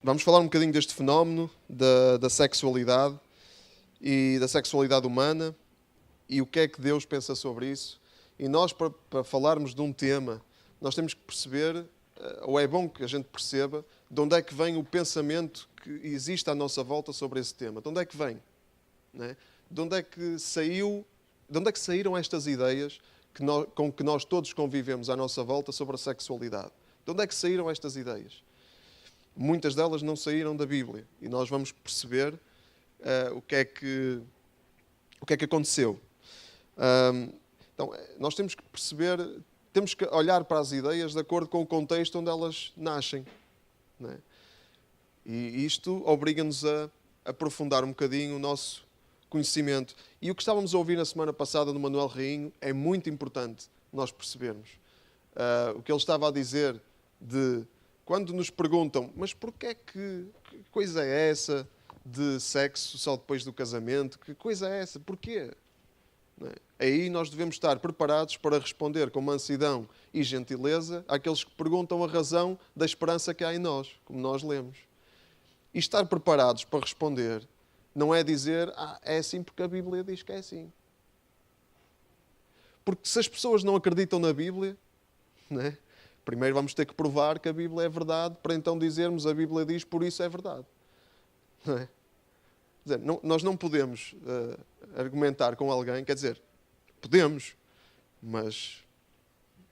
Vamos falar um bocadinho deste fenómeno da sexualidade e da sexualidade humana e o que é que Deus pensa sobre isso. E nós, para falarmos de um tema, nós temos que perceber, ou é bom que a gente perceba, de onde é que vem o pensamento que existe à nossa volta sobre esse tema. De onde é que vem? Né? De onde é que saíram estas ideias com que nós todos convivemos à nossa volta sobre a sexualidade? De onde é que saíram estas ideias? Muitas delas não saíram da Bíblia. E nós vamos perceber o que é que aconteceu. Então, nós temos que perceber, temos que olhar para as ideias de acordo com o contexto onde elas nascem. Não é? E isto obriga-nos a aprofundar um bocadinho o nosso conhecimento. E o que estávamos a ouvir na semana passada no Manuel Rainho é muito importante nós percebermos. O que ele estava a dizer de... Quando nos perguntam, mas porquê que coisa é essa de sexo só depois do casamento? Que coisa é essa? Porquê? Não é? Aí nós devemos estar preparados para responder com mansidão e gentileza àqueles que perguntam a razão da esperança que há em nós, como nós lemos. E estar preparados para responder não é dizer, é assim porque a Bíblia diz que é assim. Porque se as pessoas não acreditam na Bíblia, não é? Primeiro vamos ter que provar que a Bíblia é verdade, para então dizermos a Bíblia diz, por isso é verdade. Não é? Quer dizer, nós não podemos argumentar com alguém, quer dizer, podemos, mas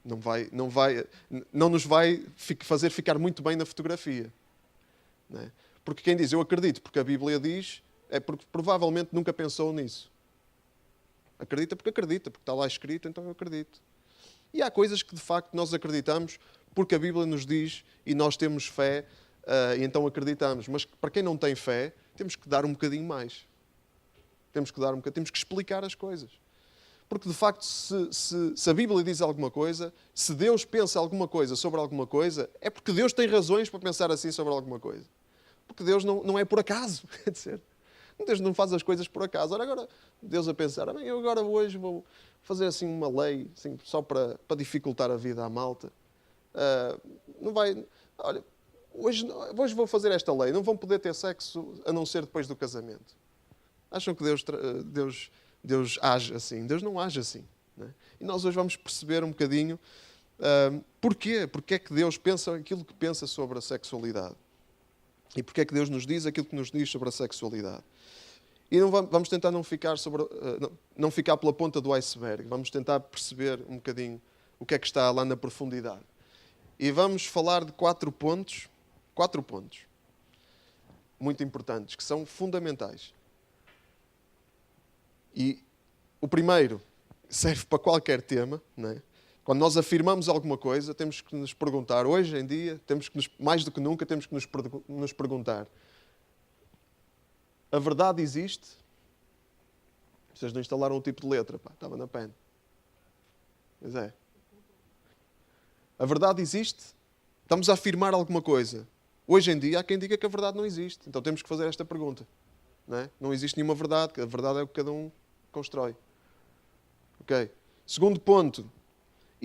não nos vai fazer ficar muito bem na fotografia. Não é? Porque quem diz eu acredito porque a Bíblia diz, é porque provavelmente nunca pensou nisso. Acredita, porque está lá escrito, então eu acredito. E há coisas que, de facto, nós acreditamos porque a Bíblia nos diz e nós temos fé e então acreditamos. Mas para quem não tem fé, temos que dar um bocadinho mais. Temos que explicar as coisas. Porque, de facto, se a Bíblia diz alguma coisa, se Deus pensa alguma coisa sobre alguma coisa, é porque Deus tem razões para pensar assim sobre alguma coisa. Porque Deus não é por acaso. Quer dizer, Deus não faz as coisas por acaso. Ora, agora, Deus a pensar, eu agora hoje vou fazer assim uma lei assim, só para dificultar a vida à malta. Não vai... Olha, hoje vou fazer esta lei. Não vão poder ter sexo a não ser depois do casamento. Acham que Deus age assim? Deus não age assim. Não é? E nós hoje vamos perceber um bocadinho porquê. Porquê é que Deus pensa aquilo que pensa sobre a sexualidade. E porquê é que Deus nos diz aquilo que nos diz sobre a sexualidade. E vamos tentar não ficar pela ponta do iceberg. Vamos tentar perceber um bocadinho o que é que está lá na profundidade. E vamos falar de 4 pontos muito importantes, que são fundamentais. E o primeiro serve para qualquer tema, não é? Quando nós afirmamos alguma coisa, temos que nos perguntar, hoje em dia, mais do que nunca, temos que nos perguntar: a verdade existe? Vocês não instalaram o tipo de letra, estava na pen. Pois é. A verdade existe? Estamos a afirmar alguma coisa. Hoje em dia há quem diga que a verdade não existe. Então temos que fazer esta pergunta. Não é? Não existe nenhuma verdade, a verdade é o que cada um constrói. Ok. Segundo ponto.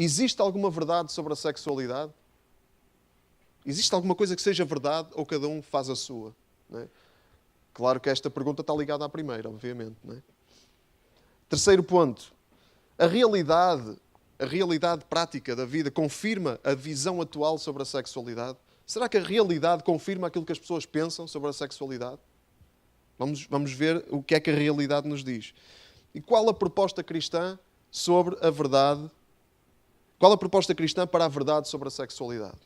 Existe alguma verdade sobre a sexualidade? Existe alguma coisa que seja verdade ou cada um faz a sua? Não é? Claro que esta pergunta está ligada à primeira, obviamente. Não é? Terceiro ponto. A realidade prática da vida confirma a visão atual sobre a sexualidade? Será que a realidade confirma aquilo que as pessoas pensam sobre a sexualidade? Vamos ver o que é que a realidade nos diz. E qual a proposta cristã sobre a verdade? Qual a proposta cristã para a verdade sobre a sexualidade?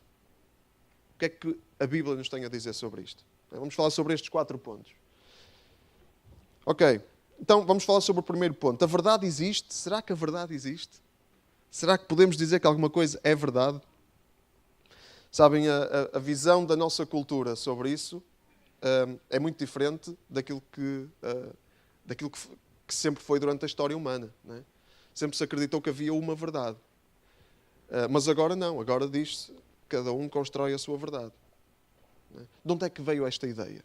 O que é que a Bíblia nos tem a dizer sobre isto? Vamos falar sobre estes 4 pontos. Ok, então vamos falar sobre o primeiro ponto. A verdade existe? Será que a verdade existe? Será que podemos dizer que alguma coisa é verdade? Sabem, a visão da nossa cultura sobre isso é muito diferente daquilo que sempre foi durante a história humana. Não é? Sempre se acreditou que havia uma verdade. Mas agora não, agora diz-se que cada um constrói a sua verdade. Não é? De onde é que veio esta ideia?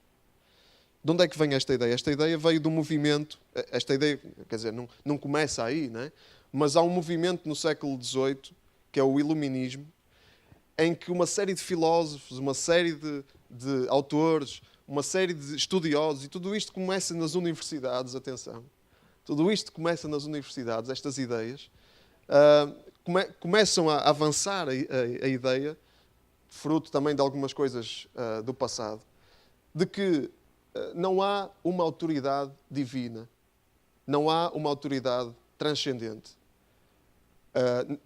De onde é que vem esta ideia? Esta ideia veio do movimento, esta ideia, quer dizer, não começa aí, não é? Mas há um movimento no século XVIII, que é o Iluminismo, em que uma série de filósofos, uma série de autores, uma série de estudiosos, e tudo isto começa nas universidades, atenção, tudo isto começa nas universidades, estas ideias, começam a avançar a ideia, fruto também de algumas coisas do passado, de que não há uma autoridade divina, não há uma autoridade transcendente.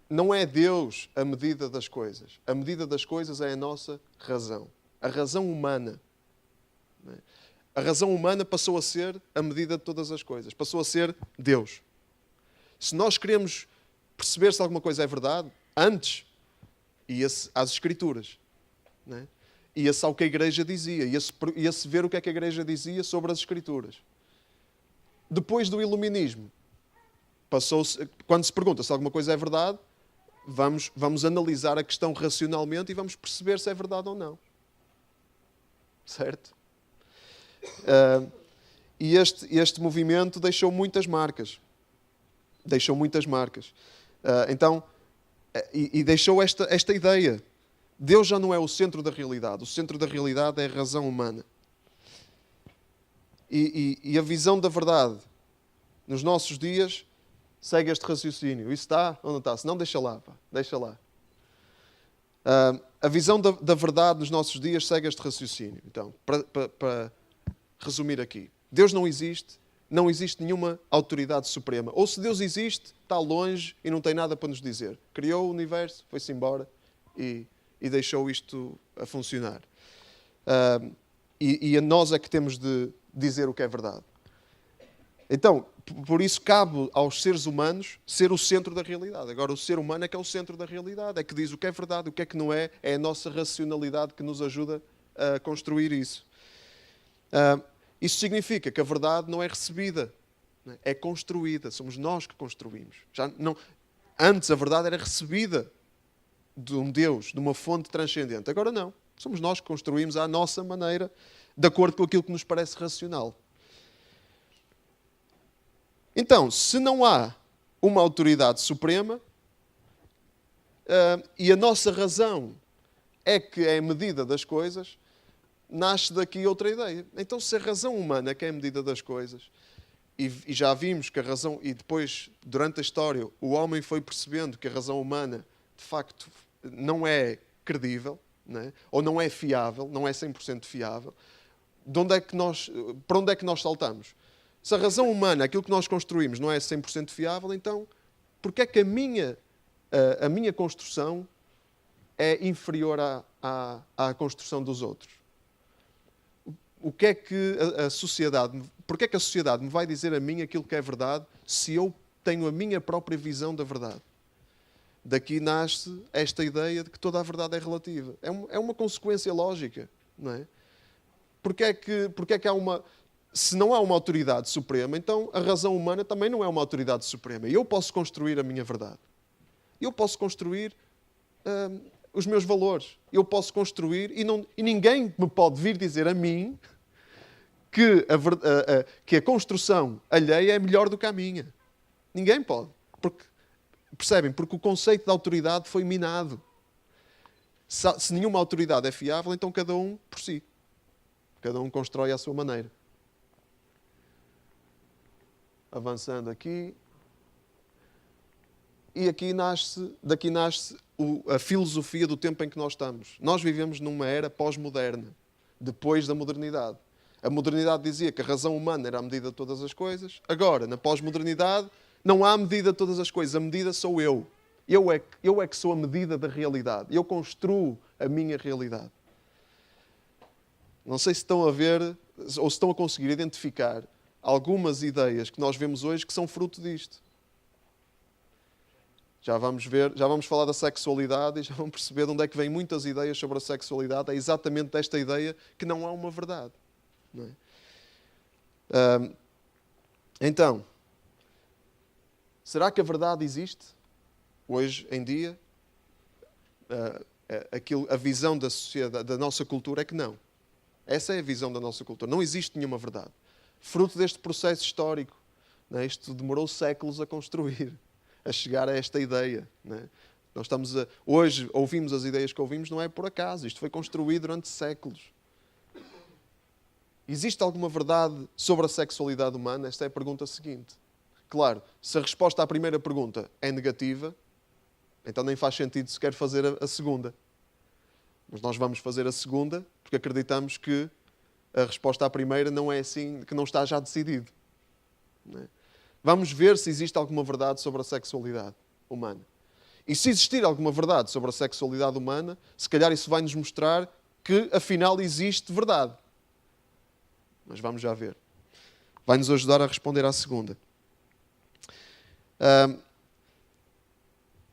Não é Deus a medida das coisas. A medida das coisas é a nossa razão. A razão humana. A razão humana passou a ser a medida de todas as coisas. Passou a ser Deus. Se nós queremos perceber se alguma coisa é verdade, antes ia-se às Escrituras. Né? Ia-se ao que a Igreja dizia. Ia-se ver o que é que a Igreja dizia sobre as Escrituras. Depois do Iluminismo, quando se pergunta se alguma coisa é verdade, vamos analisar a questão racionalmente e vamos perceber se é verdade ou não. Certo? E este movimento deixou muitas marcas. Deixou muitas marcas. E deixou esta ideia. Deus já não é o centro da realidade. O centro da realidade é a razão humana. E a visão da verdade nos nossos dias segue este raciocínio. Isso está ou não está? Se não, deixa lá. Pá. Deixa lá. A visão da verdade nos nossos dias segue este raciocínio. Então, para resumir aqui. Deus não existe nenhuma autoridade suprema. Ou se Deus existe, está longe e não tem nada para nos dizer. Criou o universo, foi-se embora e deixou isto a funcionar. E a nós é que temos de dizer o que é verdade. Então, por isso cabe aos seres humanos ser o centro da realidade. Agora, o ser humano é que é o centro da realidade, é que diz o que é verdade, o que é que não é. É a nossa racionalidade que nos ajuda a construir isso. Isso significa que a verdade não é recebida, é construída. Somos nós que construímos. Antes a verdade era recebida de um Deus, de uma fonte transcendente. Agora não. Somos nós que construímos à nossa maneira, de acordo com aquilo que nos parece racional. Então, se não há uma autoridade suprema, e a nossa razão é que é a medida das coisas, nasce daqui outra ideia. Então, se a razão humana é que é a medida das coisas, e já vimos que a razão, e depois, durante a história, o homem foi percebendo que a razão humana, de facto, não é credível, né? Ou não é fiável, não é 100% fiável, para onde é que nós saltamos? Se a razão humana, aquilo que nós construímos, não é 100% fiável, então, porquê é que a minha construção é inferior à construção dos outros? O que é que porquê é que a sociedade me vai dizer a mim aquilo que é verdade se eu tenho a minha própria visão da verdade? Daqui nasce esta ideia de que toda a verdade é relativa. É uma consequência lógica, não é? Porquê é que há uma... Se não há uma autoridade suprema, então a razão humana também não é uma autoridade suprema. Eu posso construir a minha verdade. Eu posso construir os meus valores. Eu posso construir e ninguém me pode vir dizer a mim que a construção alheia é melhor do que a minha. Ninguém pode. Percebem? Porque o conceito de autoridade foi minado. Se nenhuma autoridade é fiável, então cada um por si. Cada um constrói à sua maneira. Avançando aqui. E daqui nasce a filosofia do tempo em que nós estamos. Nós vivemos numa era pós-moderna, depois da modernidade. A modernidade dizia que a razão humana era a medida de todas as coisas. Agora, na pós-modernidade, não há medida de todas as coisas. A medida sou eu. Eu é que sou a medida da realidade. Eu construo a minha realidade. Não sei se estão a ver ou se estão a conseguir identificar algumas ideias que nós vemos hoje que são fruto disto. Já vamos falar da sexualidade e já vamos perceber de onde é que vêm muitas ideias sobre a sexualidade. É exatamente desta ideia que não há uma verdade. Não é? Então, será que a verdade existe hoje em dia? A visão da sociedade, da nossa cultura é que não. Essa é a visão da nossa cultura. Não existe nenhuma verdade. Fruto deste processo histórico. Não é? Isto demorou séculos a construir, a chegar a esta ideia. Não é? Hoje ouvimos as ideias que ouvimos, não é por acaso. Isto foi construído durante séculos. Existe alguma verdade sobre a sexualidade humana? Esta é a pergunta seguinte. Claro, se a resposta à primeira pergunta é negativa, então nem faz sentido sequer fazer a segunda. Mas nós vamos fazer a segunda porque acreditamos que a resposta à primeira não é assim, que não está já decidido. Não é? Vamos ver se existe alguma verdade sobre a sexualidade humana. E se existir alguma verdade sobre a sexualidade humana, se calhar isso vai nos mostrar que afinal existe verdade. Mas vamos já ver. Vai-nos ajudar a responder à segunda.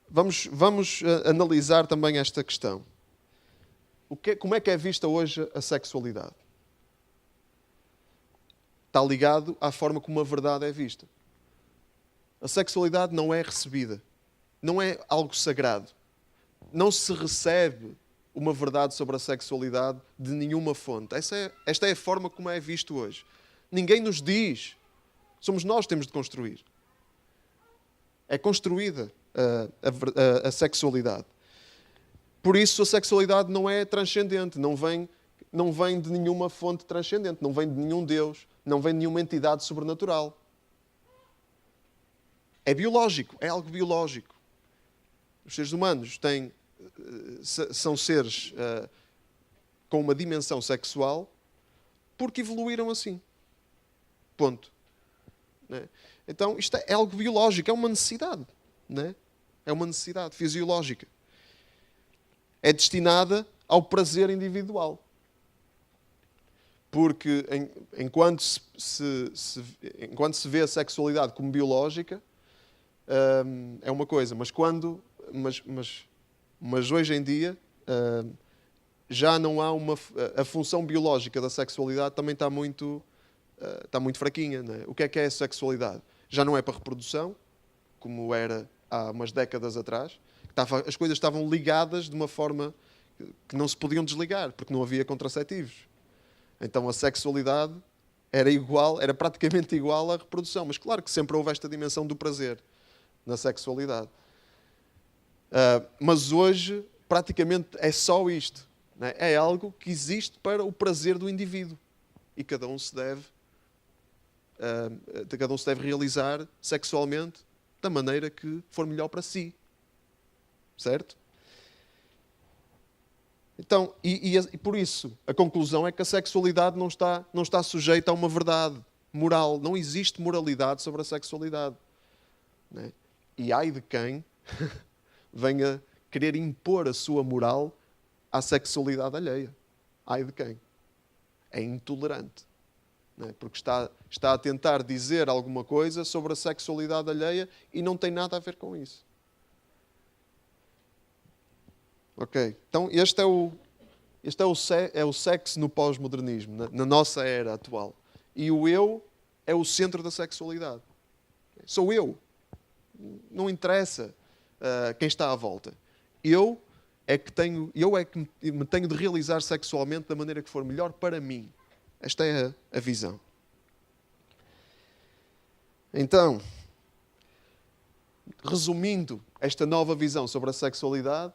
Vamos analisar também esta questão. Como é que é vista hoje a sexualidade? Está ligado à forma como a verdade é vista. A sexualidade não é recebida. Não é algo sagrado. Não se recebe uma verdade sobre a sexualidade de nenhuma fonte. Esta é a forma como é visto hoje. Ninguém nos diz. Somos nós que temos de construir. É construída a sexualidade. Por isso a sexualidade não é transcendente, não vem de nenhuma fonte transcendente, não vem de nenhum Deus, não vem de nenhuma entidade sobrenatural. É biológico, é algo biológico. Os seres humanos são seres com uma dimensão sexual porque evoluíram assim. Ponto. Né? Então, isto é algo biológico, é uma necessidade. Né? É uma necessidade fisiológica. É destinada ao prazer individual. Porque enquanto se vê a sexualidade como biológica, é uma coisa. Mas hoje em dia já não há a função biológica da sexualidade também está muito fraquinha. Não é? O que é a sexualidade? Já não é para reprodução, como era há umas décadas atrás. As coisas estavam ligadas de uma forma que não se podiam desligar, porque não havia contraceptivos. Então a sexualidade era praticamente igual à reprodução. Mas claro que sempre houve esta dimensão do prazer na sexualidade. Mas hoje praticamente é só isto. Não é? É algo que existe para o prazer do indivíduo. E cada um se deve realizar sexualmente da maneira que for melhor para si. Certo? Então, e por isso, a conclusão é que a sexualidade não está sujeita a uma verdade moral. Não existe moralidade sobre a sexualidade. Não é? E ai de quem venha querer impor a sua moral à sexualidade alheia. Ai de quem? É intolerante. Não é? Porque está a tentar dizer alguma coisa sobre a sexualidade alheia e não tem nada a ver com isso. Ok, então este é o sexo no pós-modernismo, na nossa era atual. E o eu é o centro da sexualidade. Sou eu. Não interessa quem está à volta. Eu é que me tenho de realizar sexualmente da maneira que for melhor para mim. Esta é a visão. Então, resumindo esta nova visão sobre a sexualidade,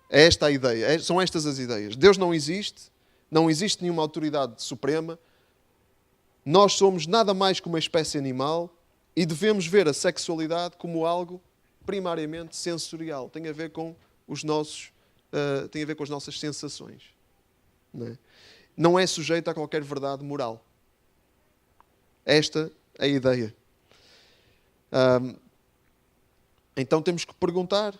é esta a ideia, são estas as ideias. Deus não existe nenhuma autoridade suprema, nós somos nada mais que uma espécie animal e devemos ver a sexualidade como algo primariamente sensorial. Tem a ver com as nossas sensações. Não é sujeito a qualquer verdade moral. Esta é a ideia. Então temos que perguntar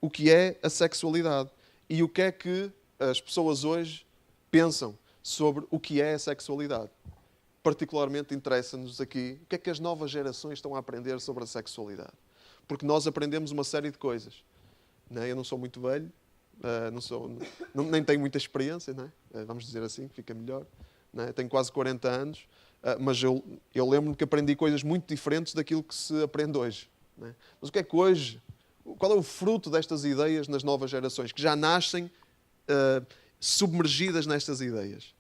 o que é a sexualidade e o que é que as pessoas hoje pensam sobre o que é a sexualidade. Particularmente interessa-nos aqui o que é que as novas gerações estão a aprender sobre a sexualidade. Porque nós aprendemos uma série de coisas. Não é? Eu não sou muito velho, nem tenho muita experiência, não é? Vamos dizer assim, que fica melhor. Não é? Tenho quase 40 anos, mas eu lembro-me que aprendi coisas muito diferentes daquilo que se aprende hoje. Não é? Mas o que é que hoje... Qual é o fruto destas ideias nas novas gerações, que já nascem submergidas nestas ideias?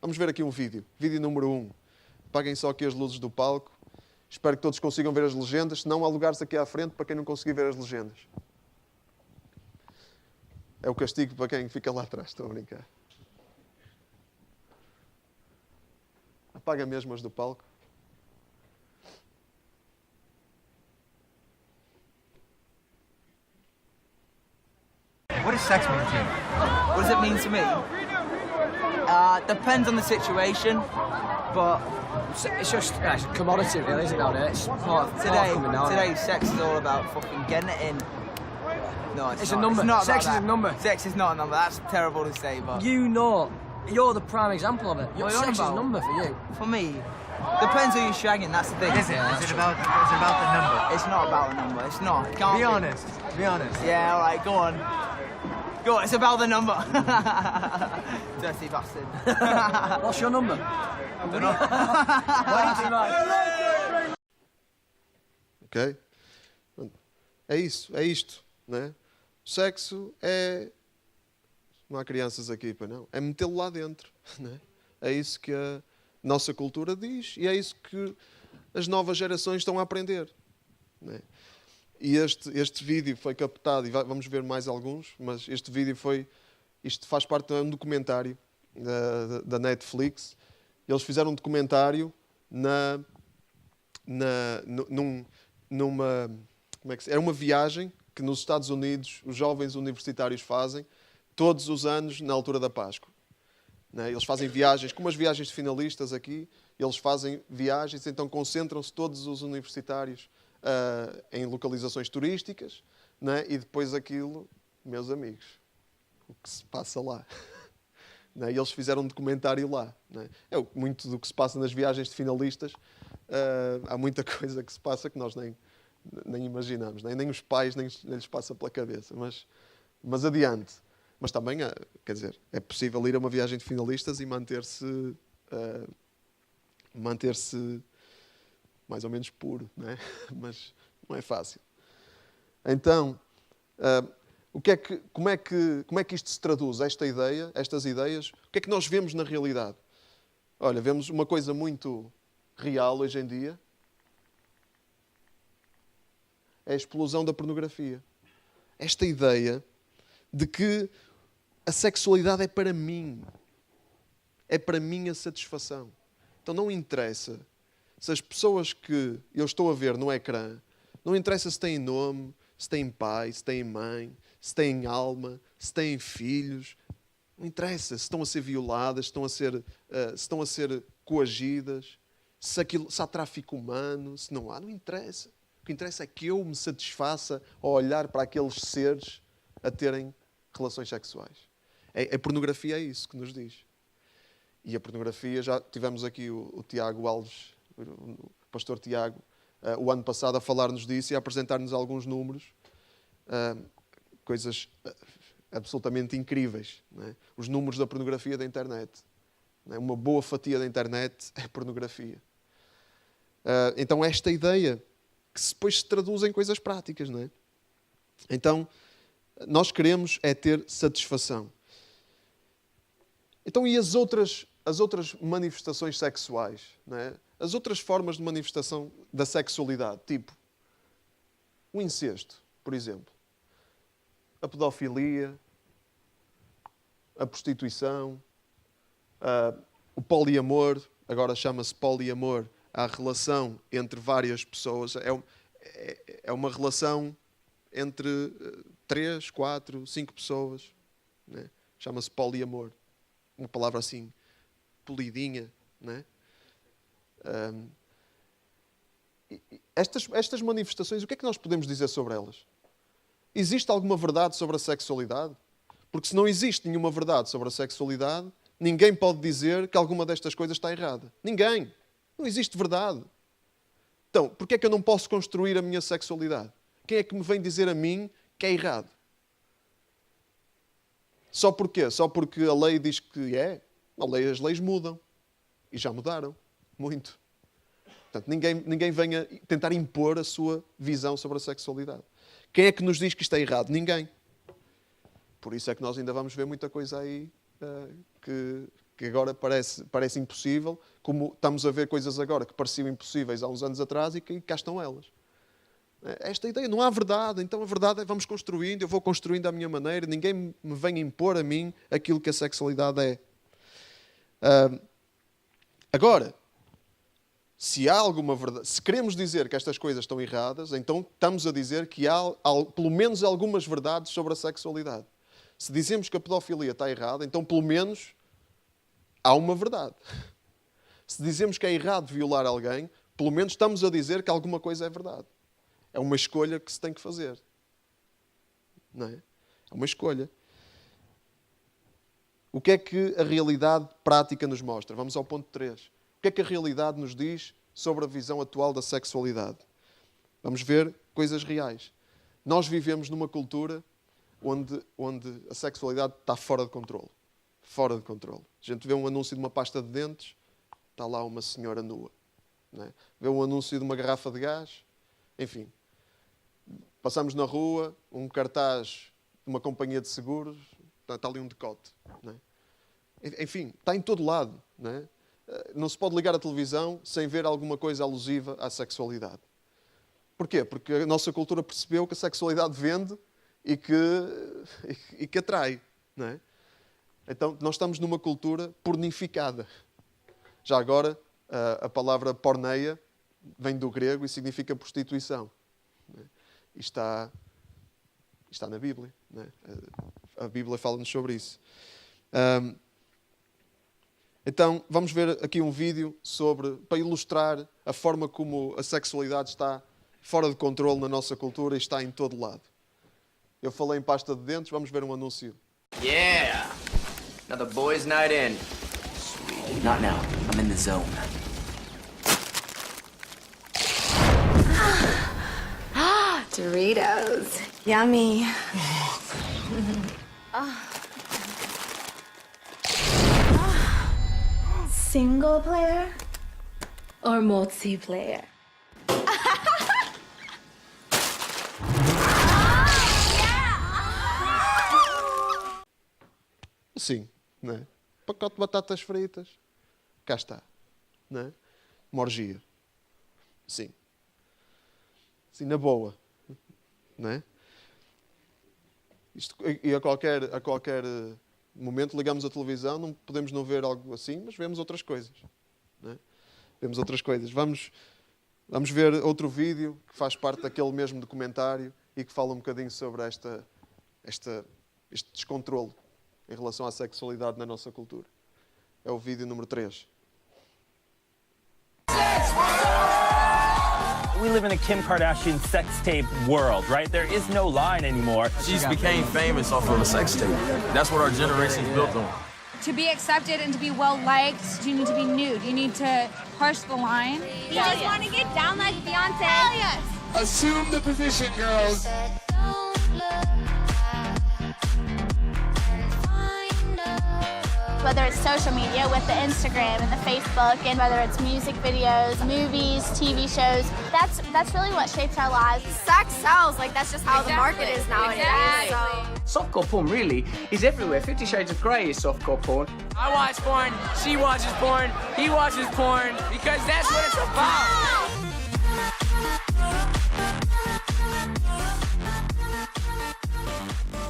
Vamos ver aqui um vídeo. Vídeo número 1. Apaguem só aqui as luzes do palco. Espero que todos consigam ver as legendas, se não há lugares aqui à frente para quem não conseguir ver as legendas. É o castigo para quem fica lá atrás, estou a brincar. Apaga mesmo as do palco. What does sex mean to you? What does it mean to me? Depends on the situation, but It's just it's a commodity, really, isn't it, nowadays? It's part of coming now, today sex is all about fucking getting it in. No, It's not. a number. It's not Sex about is a that. number. Sex is not a number. That's terrible to say, but You know, you're the prime example of it. Your What are you on sex is a about? number for you. for me, depends who you're shagging. That's the thing. Is it about the number? It's not about the number. It's not. It can't Be honest. Be honest. Yeah, all right. Go on. Go on. It's about the number. Dirty bastard. What's your number? I don't know. Why tonight? Ok? É isso, é isto, né? O sexo é... Não há crianças aqui, para não. É metê-lo lá dentro, né? É isso que a nossa cultura diz e é isso que as novas gerações estão a aprender, né? E este vídeo foi captado, e vamos ver mais alguns, mas este vídeo foi... Isto faz parte de um documentário da Netflix. Eles fizeram um documentário numa... Como é que era uma viagem que nos Estados Unidos os jovens universitários fazem todos os anos na altura da Páscoa. Né? Eles fazem viagens, como as viagens de finalistas aqui, eles fazem viagens, então concentram-se todos os universitários em localizações turísticas, né? E depois aquilo, meus amigos, o que se passa lá. Né? E eles fizeram um documentário lá. Né? É muito do que se passa nas viagens de finalistas. Há muita coisa que se passa que nós nem imaginamos, nem os pais nem lhes passa pela cabeça, mas adiante. Mas também, quer dizer, é possível ir a uma viagem de finalistas e manter-se mais ou menos puro, não é? Mas não é fácil. Então, como é que isto se traduz, estas ideias? O que é que nós vemos na realidade? Olha, vemos uma coisa muito real hoje em dia, é a explosão da pornografia. Esta ideia de que a sexualidade é para mim. É para mim a satisfação. Então não interessa se as pessoas que eu estou a ver no ecrã, não interessa se têm nome, se têm pai, se têm mãe, se têm alma, se têm filhos. Não interessa se estão a ser violadas, se estão a ser coagidas, se há tráfico humano, se não há, não interessa. O que interessa é que eu me satisfaça ao olhar para aqueles seres a terem relações sexuais. A pornografia é isso que nos diz. E a pornografia, já tivemos aqui o Tiago Alves, o pastor Tiago, o ano passado a falar-nos disso e a apresentar-nos alguns números, coisas absolutamente incríveis. Não é? Os números da pornografia da internet. Não é? Uma boa fatia da internet é pornografia. Então esta ideia que depois se traduz em coisas práticas, não é? Então, nós queremos é ter satisfação. Então, e as outras manifestações sexuais? Não é? As outras formas de manifestação da sexualidade, tipo o incesto, por exemplo, a pedofilia, a prostituição, o poliamor, agora chama-se poliamor, a relação entre várias pessoas, é uma relação entre 3, 4, 5 pessoas, né? Chama-se poliamor. Uma palavra assim, polidinha, né? Estas manifestações, o que é que nós podemos dizer sobre elas? Existe alguma verdade sobre a sexualidade? Porque se não existe nenhuma verdade sobre a sexualidade, ninguém pode dizer que alguma destas coisas está errada. Ninguém. Não existe verdade. Então, porquê é que eu não posso construir a minha sexualidade? Quem é que me vem dizer a mim que é errado? Só porquê? Só porque a lei diz que é? As leis mudam. E já mudaram. Muito. Portanto, ninguém venha tentar impor a sua visão sobre a sexualidade. Quem é que nos diz que isto é errado? Ninguém. Por isso é que nós ainda vamos ver muita coisa aí que agora parece impossível, como estamos a ver coisas agora que pareciam impossíveis há uns anos atrás e que cá estão elas. Esta ideia, não há verdade, então a verdade é vamos construindo, eu vou construindo à minha maneira, ninguém me vem impor a mim aquilo que a sexualidade é. Agora, se há alguma verdade, se queremos dizer que estas coisas estão erradas, então estamos a dizer que há pelo menos algumas verdades sobre a sexualidade. Se dizemos que a pedofilia está errada, então pelo menos há uma verdade. Se dizemos que é errado violar alguém, pelo menos estamos a dizer que alguma coisa é verdade. É uma escolha que se tem que fazer. Não é? É uma escolha. O que é que a realidade prática nos mostra? Vamos ao ponto 3. O que é que a realidade nos diz sobre a visão atual da sexualidade? Vamos ver coisas reais. Nós vivemos numa cultura onde a sexualidade está fora de controle. Fora de controle. A gente vê um anúncio de uma pasta de dentes, está lá uma senhora nua. Não é? Vê um anúncio de uma garrafa de gás, enfim. Passamos na rua, um cartaz de uma companhia de seguros, está ali um decote. Não é? Enfim, está em todo lado. Não é? Não se pode ligar a televisão sem ver alguma coisa alusiva à sexualidade. Porquê? Porque a nossa cultura percebeu que a sexualidade vende e que atrai. Não é? Então, nós estamos numa cultura pornificada. Já agora, a palavra porneia vem do grego e significa prostituição. Não é? E está na Bíblia. Não é? A Bíblia fala-nos sobre isso. Então, vamos ver aqui um vídeo para ilustrar a forma como a sexualidade está fora de controle na nossa cultura e está em todo lado. Eu falei em pasta de dentes, vamos ver um anúncio. Yeah! Another boys' night in. Sweet. Not now. I'm in the zone. Doritos. Yummy. Single player or multiplayer? Sim, não é? Pacote de batatas fritas. Cá está. Não é? Uma orgia. Sim. Sim, na boa. Não é? E a qualquer momento ligamos a televisão, não podemos não ver algo assim, mas vemos outras coisas. Não é? Vemos outras coisas. Vamos ver outro vídeo que faz parte daquele mesmo documentário e que fala um bocadinho sobre este descontrole em relação à sexualidade na nossa cultura. É o vídeo número 3. We live in a Kim Kardashian sex tape world, right? There is no line anymore. She's became famous off of a sex tape. That's what our generation's built on. To be accepted and to be well liked, you need to be nude. You need to push the line. You just want to get down like Beyonce. Hell yes! Assume the position, girls. Whether it's social media with the Instagram and the Facebook, and whether it's music videos, movies, TV shows, that's really what shapes our lives. Sex sells. Like, that's just how the market is nowadays. Exactly. Softcore porn really is everywhere. 50 Shades of Grey is softcore porn. I watch porn, she watches porn, he watches porn, because that's what it's about.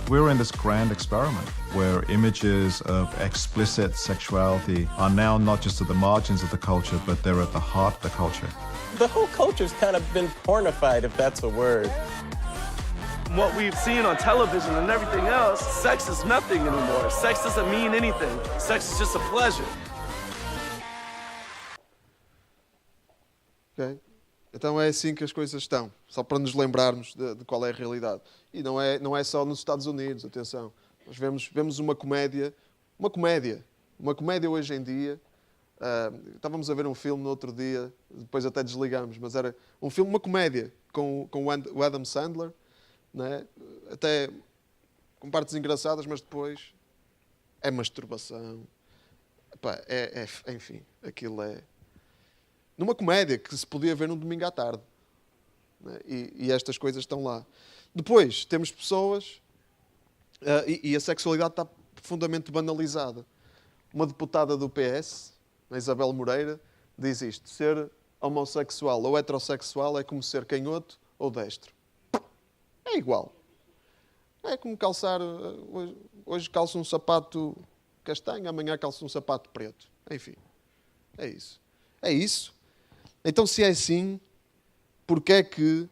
We're in this grand experiment where images of explicit sexuality are now not just at the margins of the culture, but they're at the heart of the culture. The whole culture's kind of been pornified, if that's a word. What we've seen on television and everything else, sex is nothing anymore. Sex doesn't mean anything. Sex is just a pleasure. Okay? Então é assim que as coisas estão, só para nos lembrarmos de qual é a realidade. E não é só nos Estados Unidos, atenção. Nós vemos uma comédia hoje em dia. Estávamos a ver um filme no outro dia, depois até desligamos, mas era um filme, uma comédia, com o Adam Sandler, né? Até com partes engraçadas, mas depois é masturbação. Epá, enfim, aquilo é... Numa comédia que se podia ver num domingo à tarde. Né? E estas coisas estão lá. Depois, temos pessoas... e a sexualidade está profundamente banalizada. Uma deputada do PS, a Isabel Moreira, diz isto: ser homossexual ou heterossexual é como ser canhoto ou destro. É igual. É como calçar... Hoje calço um sapato castanho, amanhã calço um sapato preto. Enfim, é isso. É isso. Então, se é assim, porquê é que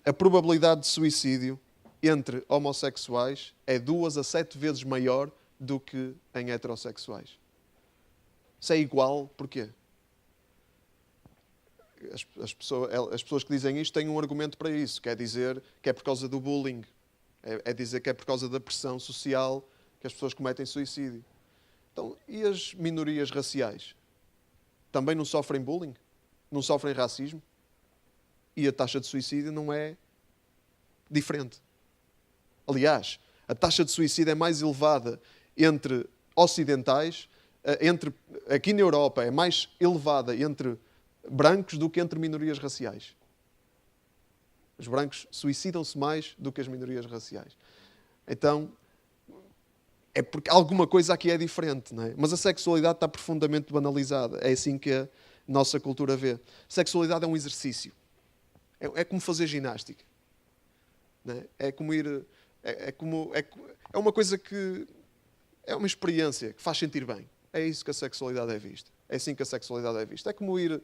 a probabilidade de suicídio entre homossexuais é 2 a 7 vezes maior do que em heterossexuais? Se é igual, porquê? As pessoas que dizem isto têm um argumento para isso. Quer dizer que é por causa do bullying. É dizer que é por causa da pressão social que as pessoas cometem suicídio. Então, e as minorias raciais? Também não sofrem bullying? Não sofrem racismo? E a taxa de suicídio não é diferente. Aliás, a taxa de suicídio é mais elevada entre ocidentais, aqui na Europa é mais elevada entre brancos do que entre minorias raciais. Os brancos suicidam-se mais do que as minorias raciais. Então, é porque alguma coisa aqui é diferente, não é? Mas a sexualidade está profundamente banalizada. É assim que a nossa cultura vê. Sexualidade é um exercício. É como fazer ginástica. Não é? É como ir... É uma coisa que... É uma experiência que faz sentir bem. É isso que a sexualidade é vista. É assim que a sexualidade é vista. É como ir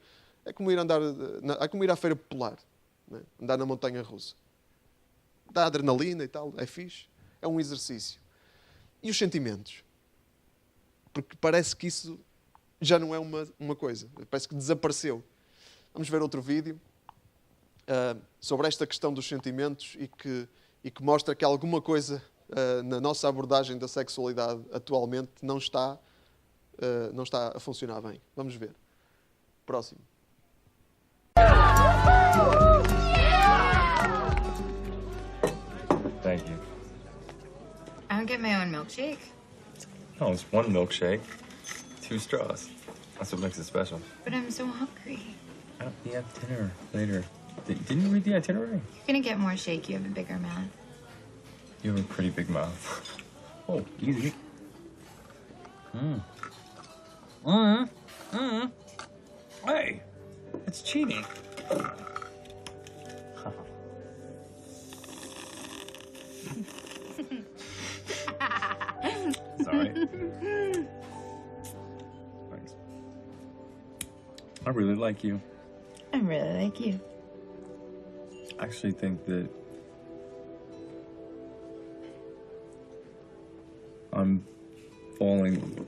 à feira popular. Não é? Andar na montanha russa. Dá adrenalina e tal. É fixe. É um exercício. E os sentimentos? Porque parece que isso já não é uma coisa. Parece que desapareceu. Vamos ver outro vídeo sobre esta questão dos sentimentos e que mostra que alguma coisa na nossa abordagem da sexualidade atualmente não está a funcionar bem. Vamos ver. Próximo. Thank you. I don't get my own milkshake. No, it's 1 milkshake, 2 straws. That's what makes it special. But I'm so hungry. We have dinner later. Didn't you read the itinerary? You're gonna get more shake. You have a bigger mouth. You have a pretty big mouth. Oh, easy. Hey, it's cheating. Sorry. Thanks. I really like you. I really like you. I actually think that I'm falling.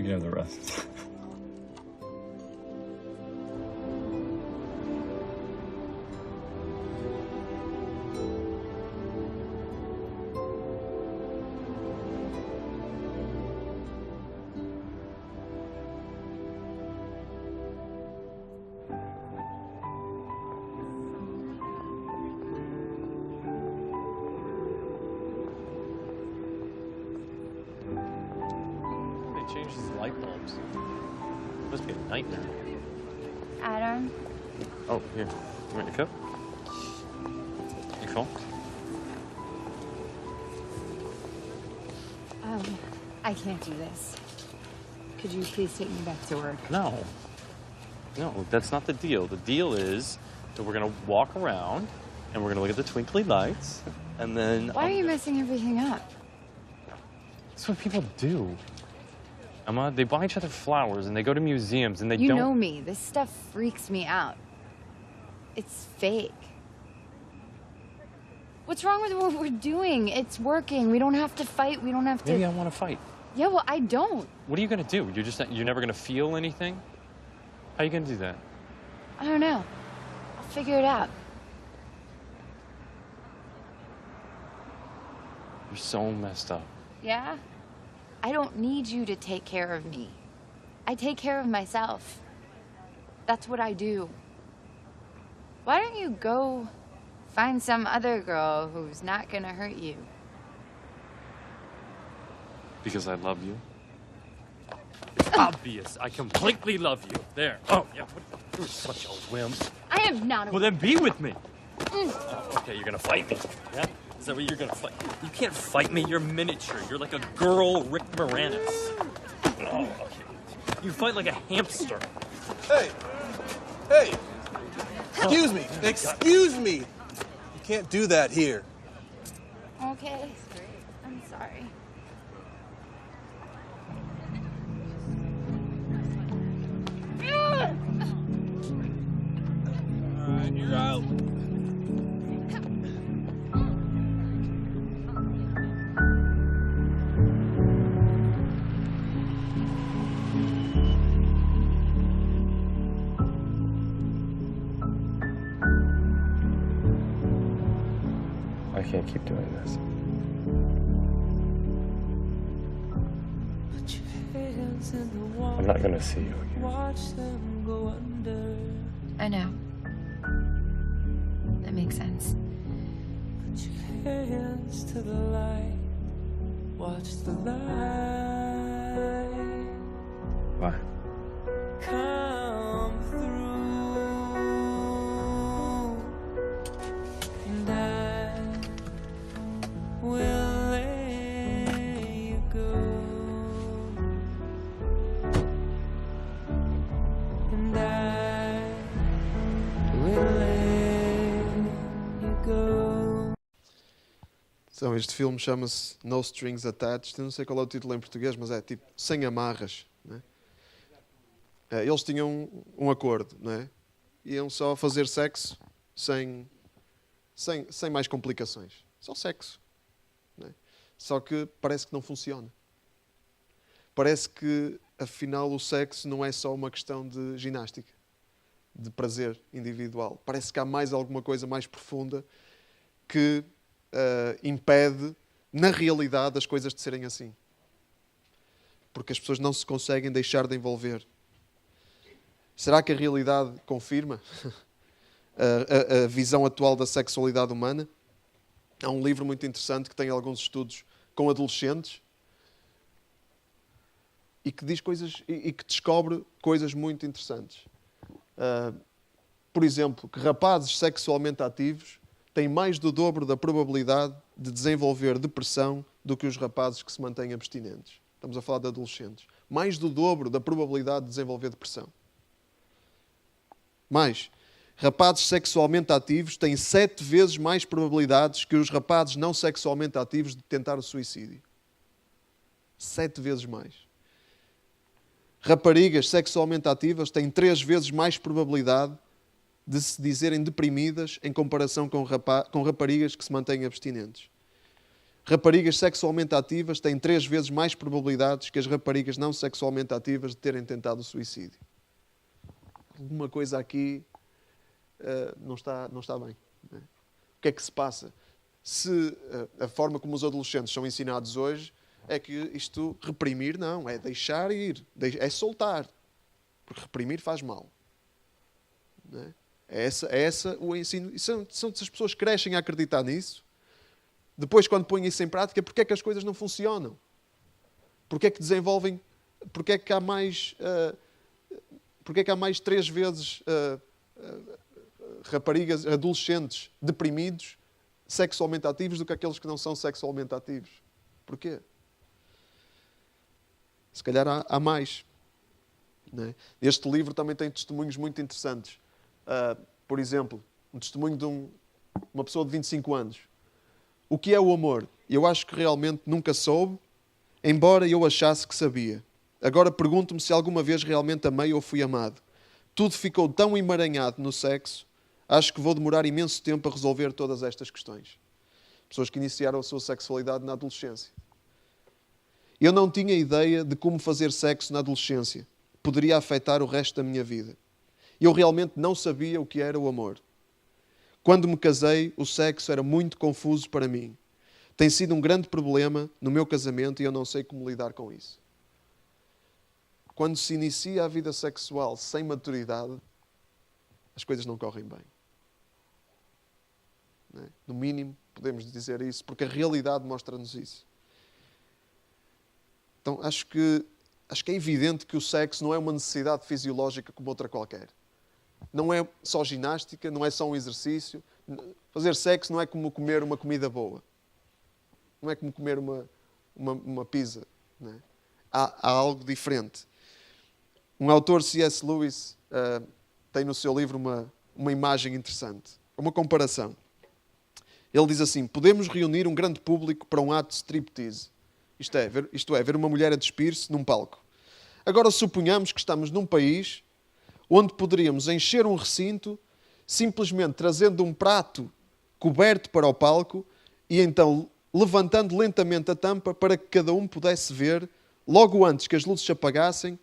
You can have the rest. Changes the light bulbs. Must be a nightmare. Adam? Oh, here. You want your cup? You cool? I can't do this. Could you please take me back to work? No. No, that's not the deal. The deal is that we're going to walk around and we're going to look at the twinkly lights and then... Why are you messing everything up? That's what people do. Emma, they buy each other flowers and they go to museums and they You don't... know me. This stuff freaks me out. It's fake. What's wrong with what we're doing? It's working. We don't have to fight. We don't have to... Maybe I want to fight. Yeah, well, I don't. What are you going to do? You're never going to feel anything? How are you going to do that? I don't know. I'll figure it out. You're so messed up. Yeah? I don't need you to take care of me. I take care of myself. That's what I do. Why don't you go find some other girl who's not gonna hurt you? Because I love you. It's obvious. I completely love you. There. Oh, yeah. You're such a wimp. I am not a... Well, then be with me. Oh, okay, you're gonna fight me. Yeah? Is that what you're gonna fight? You can't fight me. You're miniature. You're like a girl Rick Moranis. Oh, okay. You fight like a hamster. Hey! Hey! Excuse me! Excuse me! You can't do that here. Okay. I'm sorry. Alright, you're out. I can't keep doing this. I'm not gonna see you again. I know. That makes sense. Hands to the light. Watch the light Why? come through, and I will let you go, and I will let you go. Então, este filme chama-se No Strings Attached. Eu não sei qual é o título em português, mas é tipo Sem Amarras. Né? Eles tinham um acordo, não é? Iam só fazer sexo sem mais complicações. Só sexo. Não é? Só que parece que não funciona. Parece que, afinal, o sexo não é só uma questão de ginástica, de prazer individual. Parece que há mais alguma coisa mais profunda que impede, na realidade, as coisas de serem assim. Porque as pessoas não se conseguem deixar de envolver. Será que a realidade confirma a visão atual da sexualidade humana? Há um livro muito interessante que tem alguns estudos com adolescentes e que diz coisas e que descobre coisas muito interessantes. Por exemplo, que rapazes sexualmente ativos têm mais do dobro da probabilidade de desenvolver depressão do que os rapazes que se mantêm abstinentes. Estamos a falar de adolescentes. Mais do dobro da probabilidade de desenvolver depressão. Mais, rapazes sexualmente ativos têm 7 vezes mais probabilidades que os rapazes não sexualmente ativos de tentar o suicídio. 7 vezes mais. Raparigas sexualmente ativas têm 3 vezes mais probabilidade de se dizerem deprimidas em comparação com raparigas que se mantêm abstinentes. Raparigas sexualmente ativas têm 3 vezes mais probabilidades que as raparigas não sexualmente ativas de terem tentado o suicídio. Alguma coisa aqui não está bem. Não é? O que é que se passa? Se a forma como os adolescentes são ensinados hoje é que isto, reprimir não, é deixar ir, é soltar. Porque reprimir faz mal. Não é? É essa o ensino. E são as pessoas que crescem a acreditar nisso. Depois, quando põem isso em prática, porque é que as coisas não funcionam? Porque é que desenvolvem... Porque é que há mais... Porque é que há mais 3 vezes raparigas, adolescentes deprimidos, sexualmente ativos, do que aqueles que não são sexualmente ativos? Porquê? Se calhar há mais. Não é? Este livro também tem testemunhos muito interessantes. Por exemplo, um testemunho de uma pessoa de 25 anos. O que é o amor? Eu acho que realmente nunca soube, embora eu achasse que sabia. Agora pergunto-me se alguma vez realmente amei ou fui amado. Tudo ficou tão emaranhado no sexo, acho que vou demorar imenso tempo a resolver todas estas questões. Pessoas que iniciaram a sua sexualidade na adolescência. Eu não tinha ideia de como fazer sexo na adolescência. Poderia afetar o resto da minha vida. Eu realmente não sabia o que era o amor. Quando me casei, o sexo era muito confuso para mim. Tem sido um grande problema no meu casamento e eu não sei como lidar com isso. Quando se inicia a vida sexual sem maturidade, as coisas não correm bem. Não é? No mínimo, podemos dizer isso, porque a realidade mostra-nos isso. Então, acho que é evidente que o sexo não é uma necessidade fisiológica como outra qualquer. Não é só ginástica, não é só um exercício. Fazer sexo não é como comer uma comida boa. Não é como comer uma pizza. Não é? Há algo diferente. Um autor, C.S. Lewis, tem no seu livro uma imagem interessante, uma comparação. Ele diz assim: podemos reunir um grande público para um ato de striptease. Isto é, ver uma mulher a despir-se num palco. Agora suponhamos que estamos num país onde poderíamos encher um recinto simplesmente trazendo um prato coberto para o palco e então levantando lentamente a tampa para que cada um pudesse ver, logo antes que as luzes se apagassem,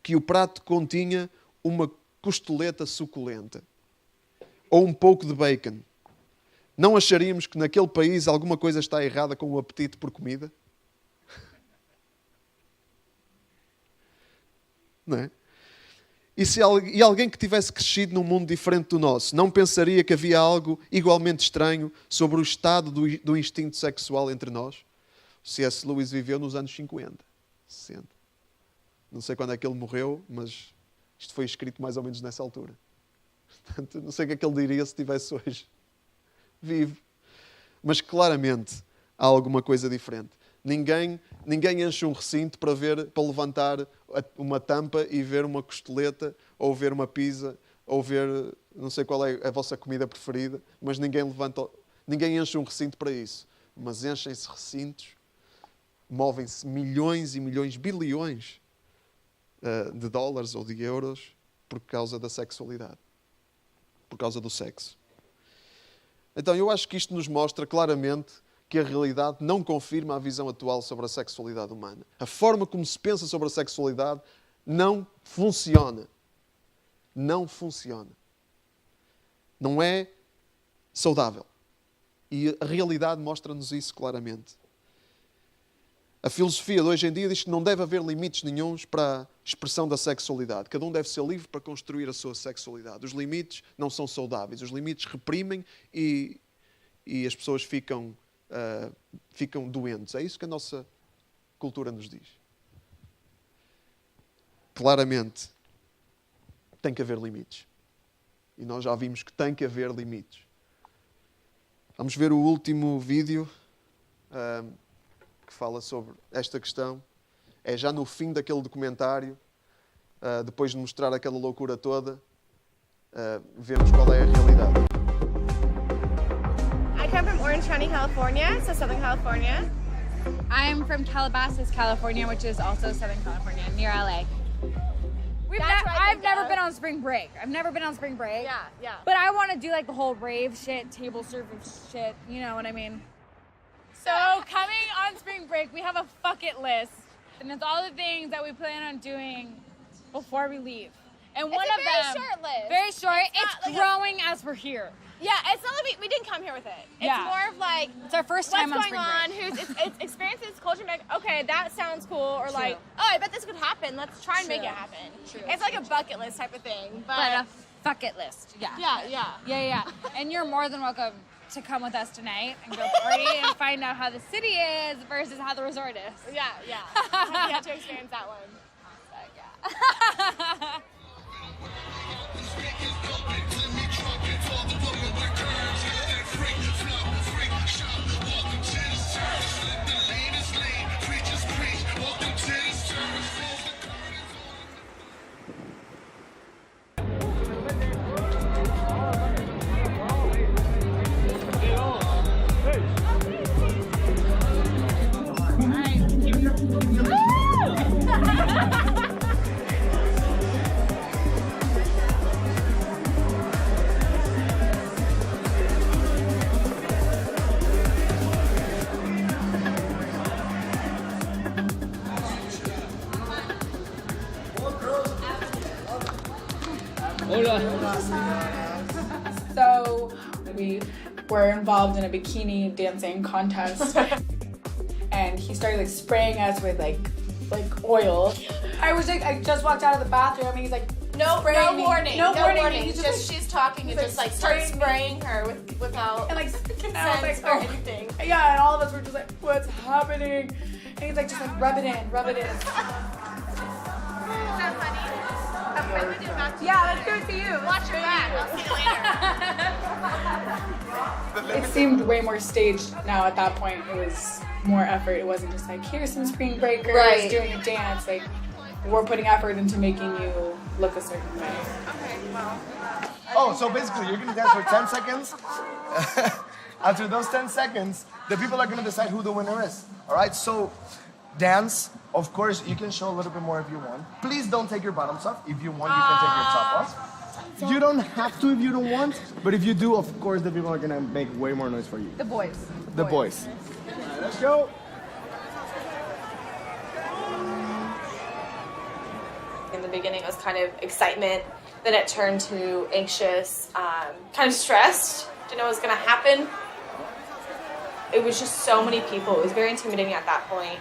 que o prato continha uma costeleta suculenta ou um pouco de bacon. Não acharíamos que naquele país alguma coisa está errada com o apetite por comida? Não é? E alguém que tivesse crescido num mundo diferente do nosso não pensaria que havia algo igualmente estranho sobre o estado do instinto sexual entre nós? O C.S. Lewis viveu nos anos 50, 60. Não sei quando é que ele morreu, mas isto foi escrito mais ou menos nessa altura. Portanto, não sei o que é que ele diria se estivesse hoje vivo. Mas claramente há alguma coisa diferente. Ninguém enche um recinto para levantar uma tampa e ver uma costeleta, ou ver uma pizza, ou ver, não sei qual é a vossa comida preferida, mas ninguém enche um recinto para isso. Mas enchem-se recintos, movem-se milhões e milhões, bilhões de dólares ou de euros por causa da sexualidade, por causa do sexo. Então eu acho que isto nos mostra claramente que a realidade não confirma a visão atual sobre a sexualidade humana. A forma como se pensa sobre a sexualidade não funciona. Não funciona. Não é saudável. E a realidade mostra-nos isso claramente. A filosofia de hoje em dia diz que não deve haver limites nenhuns para a expressão da sexualidade. Cada um deve ser livre para construir a sua sexualidade. Os limites não são saudáveis. Os limites reprimem e as pessoas ficam doentes. É isso que a nossa cultura nos diz. Claramente, tem que haver limites. E nós já vimos que tem que haver limites. Vamos ver o último vídeo que fala sobre esta questão. É já no fim daquele documentário, depois de mostrar aquela loucura toda, vemos qual é a realidade. I come from Orange County, California, so Southern California. I'm from Calabasas, California, which is also Southern California, near LA. I've never been on spring break. Yeah. But I want to do like the whole rave shit, table service shit, you know what I mean? So coming on spring break, we have a bucket list. And it's all the things that we plan on doing before we leave. And one of them, short list. Very short. It's It's growing as we're here. Yeah, it's not like we didn't come here with it. It's Yeah. more of like, It's our first time on what's spring going break. on, whose experiences, culture, like, okay, that sounds cool, or True. like, oh, I bet this could happen. Let's try and make True. it happen. True. It's like a bucket list type of thing. But a bucket list. Yeah. Yeah. And you're more than welcome to come with us tonight and go party and find out how the city is versus how the resort is. Yeah. You have to experience that one. So we were involved in a bikini dancing contest, and he started like spraying us with like oil. I was like, I just walked out of the bathroom, and he's like, No warning. no warning. He's He's just she's talking and he's just like like starts spraying spraying her without and like sense I was like, or oh. anything. Yeah, and all of us were just like, what's happening? And he's like, just like rub it in. Yeah, let's go to you. Watch your back. I'll see you later. It seemed way more staged now at that point. It was more effort. It wasn't just like, here's some spring breakers Right. doing a dance. Like, we're putting effort into making you look a certain way. Oh, so basically you're gonna dance for 10 seconds. After those 10 seconds, the people are gonna decide who the winner is. All right, so dance. Of course, you can show a little bit more if you want. Please don't take your bottoms off. If you want, you can take your top off. You don't have to if you don't want, but if you do, of course, the people are gonna make way more noise for you. The boys. The boys. All right, let's go. In the beginning, it was kind of excitement. Then it turned to anxious, kind of stressed. Didn't know what was going to happen. It was just so many people. It was very intimidating at that point.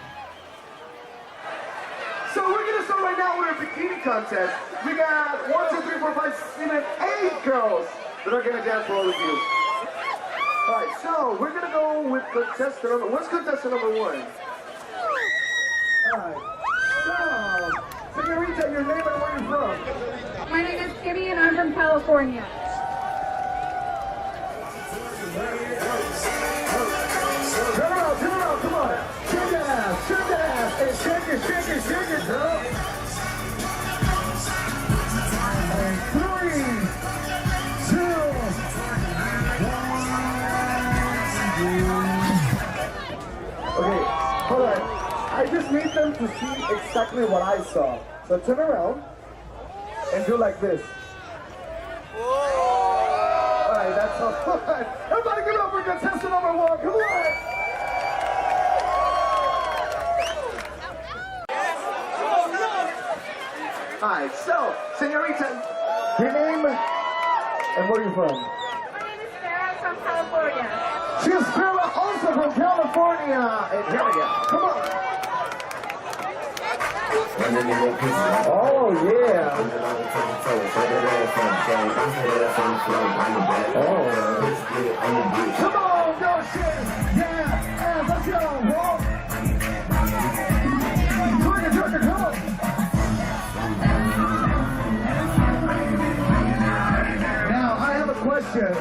So we're gonna start right now with our bikini contest. We got 1, 2, 3, 4, 5, 6, 7, 8 girls that are gonna dance for all of you. All right, so we're gonna go with contestant number. What's contestant number 1? All right. So, Senorita, your name and where you're from? My name is Kitty and I'm from California. Turn around, come on. Shake that ass, and shake it, girl. And 3, 2, 1. Okay, hold on. I just need them to see exactly what I saw. So turn around and do like this. All right, that's all. Everybody give it up for contestant number 1. Come on. Alright, so, Senorita, your name and where are you from? My name is Sarah from California. She's Sarah, also from California. And here we go. Come on. Oh, yeah. Come on, go shit. Yeah, let's go. Walk. Twerk, come on. Now, I have a question.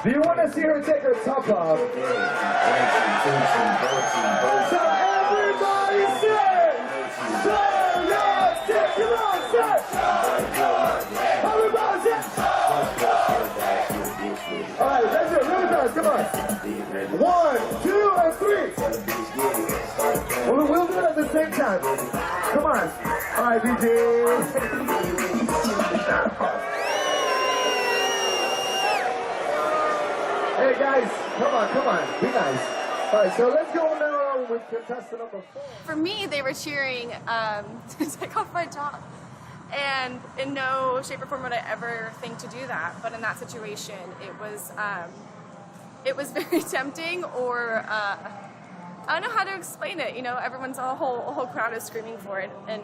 Do you want to see her take her top off? So everybody say, come on, say. Everybody say. All right, let's do it really fast, come on. 1, 2, and 3. We'll do it at the same time. Come on. All right, DJ. Hey guys, come on, be nice. All right, so let's go now with contestant number 4. For me, they were cheering to take off my top. And in no shape or form would I ever think to do that. But in that situation, it was very tempting, or I don't know how to explain it. You know, a whole crowd is screaming for it. And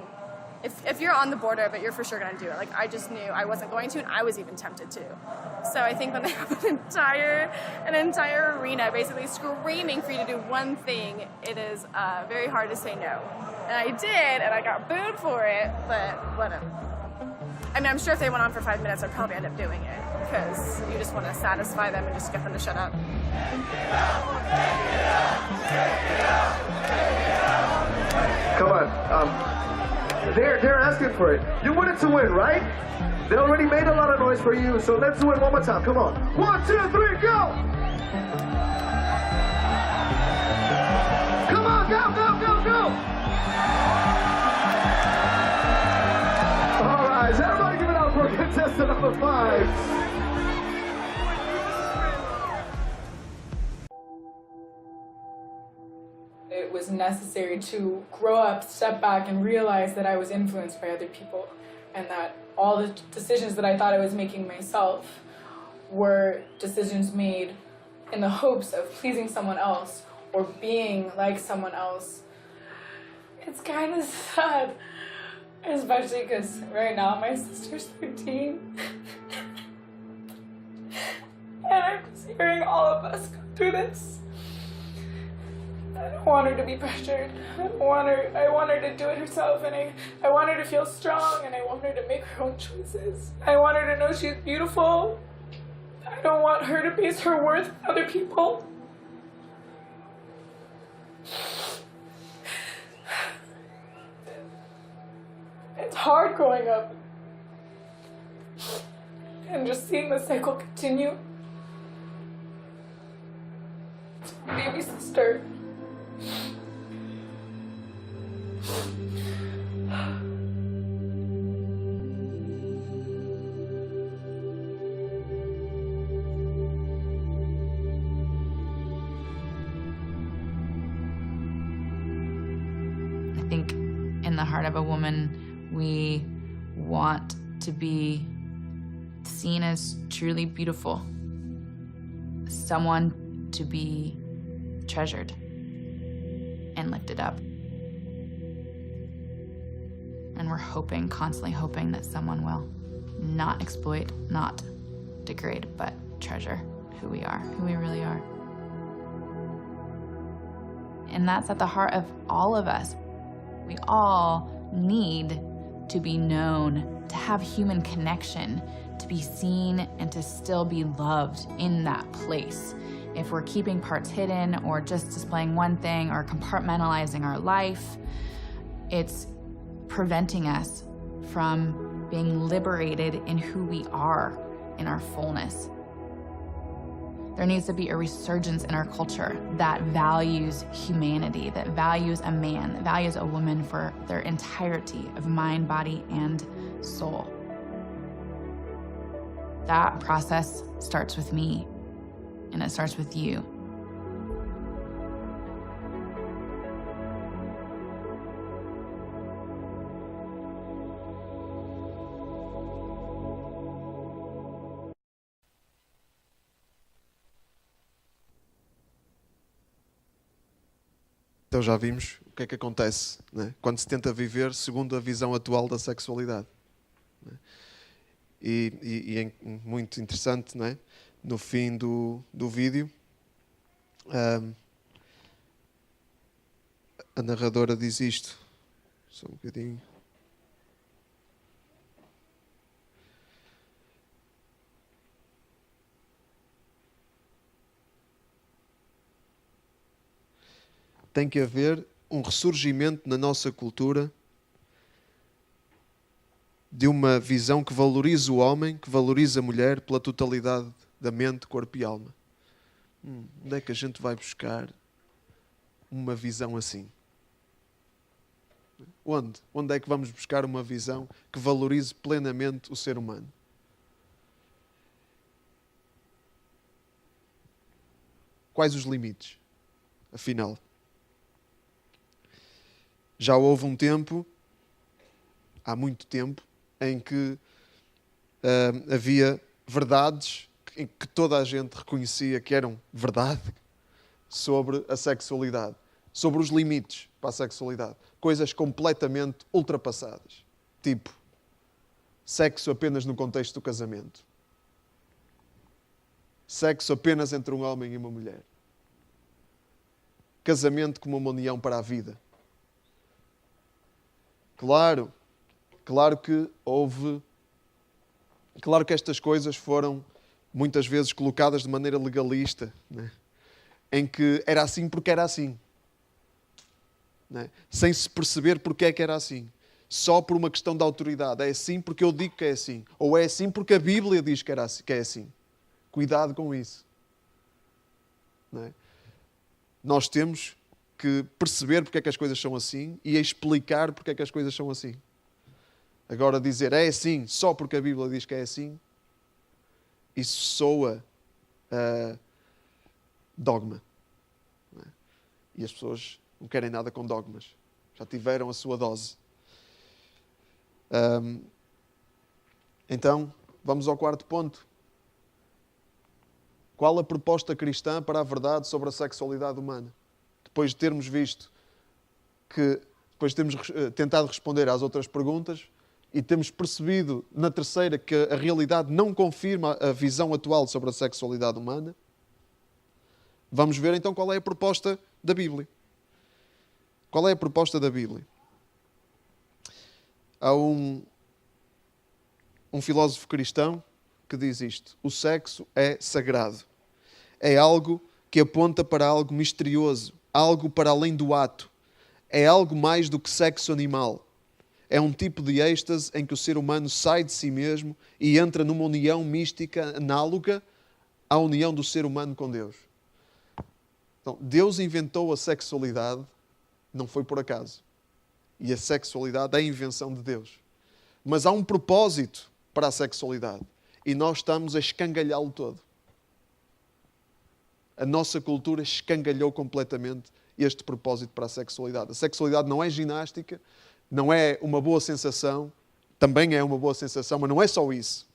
if you're on the border of it, you're for sure going to do it. Like, I just knew I wasn't going to, and I was even tempted to. So I think when they have an entire arena basically screaming for you to do one thing, it is very hard to say no. And I did, and I got booed for it, but whatever. I mean, I'm sure if they went on for 5 minutes, I'd probably end up doing it, because you just want to satisfy them and just get them to shut up. Come on. They're asking for it. You wanted to win, right? They already made a lot of noise for you, so let's do it one more time. Come on. 1, 2, 3, go! Come on, go! All right, so everybody give it up for contestant number 5. It was necessary to grow up, step back, and realize that I was influenced by other people, and that all the decisions that I thought I was making myself were decisions made in the hopes of pleasing someone else or being like someone else. It's kind of sad, especially because right now my sister's 13. And I'm just hearing all of us go through this. I don't want her to be pressured. I want her to do it herself, and I want her to feel strong, and I want her to make her own choices. I want her to know she's beautiful. I don't want her to base her worth on other people. It's hard growing up and just seeing the cycle continue. Baby sister. I think in the heart of a woman, we want to be seen as truly beautiful, someone to be treasured and lifted up. And we're hoping, constantly hoping, that someone will not exploit, not degrade, but treasure who we are, who we really are. And that's at the heart of all of us. We all need to be known, to have human connection, to be seen, and to still be loved in that place. If we're keeping parts hidden or just displaying one thing or compartmentalizing our life, it's preventing us from being liberated in who we are in our fullness. There needs to be a resurgence in our culture that values humanity, that values a man, that values a woman for their entirety of mind, body, and soul. That process starts with me, and it starts with you. Então já vimos o que é que acontece, né, quando se tenta viver segundo a visão atual da sexualidade. Né? E é muito interessante, não é? No fim do vídeo, a narradora diz isto. Só um bocadinho. Tem que haver um ressurgimento na nossa cultura de uma visão que valorize o homem, que valorize a mulher pela totalidade da mente, corpo e alma. Onde é que a gente vai buscar uma visão assim? Onde? Onde é que vamos buscar uma visão que valorize plenamente o ser humano? Quais os limites, afinal? Já houve um tempo, há muito tempo, em que havia verdades em que toda a gente reconhecia que eram verdade sobre a sexualidade, sobre os limites para a sexualidade. Coisas completamente ultrapassadas. Tipo, sexo apenas no contexto do casamento. Sexo apenas entre um homem e uma mulher. Casamento como uma união para a vida. Claro que houve... Claro que estas coisas foram muitas vezes colocadas de maneira legalista, né? Em que era assim porque era assim. Né? Sem se perceber porque é que era assim. Só por uma questão de autoridade. É assim porque eu digo que é assim. Ou é assim porque a Bíblia diz que é assim. Cuidado com isso. Né? Nós temos que perceber porque é que as coisas são assim e explicar porque é que as coisas são assim. Agora dizer é assim só porque a Bíblia diz que é assim, isso soa dogma. Não é? E as pessoas não querem nada com dogmas. Já tiveram a sua dose. Então, vamos ao quarto ponto. Qual a proposta cristã para a verdade sobre a sexualidade humana? Depois de termos visto que, depois de termos tentado responder às outras perguntas e temos percebido na terceira que a realidade não confirma a visão atual sobre a sexualidade humana, vamos ver então qual é a proposta da Bíblia. Qual é a proposta da Bíblia? Há um filósofo cristão que diz isto: o sexo é sagrado. É algo que aponta para algo misterioso, algo para além do ato. É algo mais do que sexo animal. é um tipo de êxtase em que o ser humano sai de si mesmo e entra numa união mística análoga à união do ser humano com Deus. Então, Deus inventou a sexualidade, não foi por acaso. E a sexualidade é a invenção de Deus. Mas há um propósito para a sexualidade. E nós estamos a escangalhá-lo todo. A nossa cultura escangalhou completamente este propósito para a sexualidade. A sexualidade não é ginástica, não é uma boa sensação, também é uma boa sensação, mas não é só isso.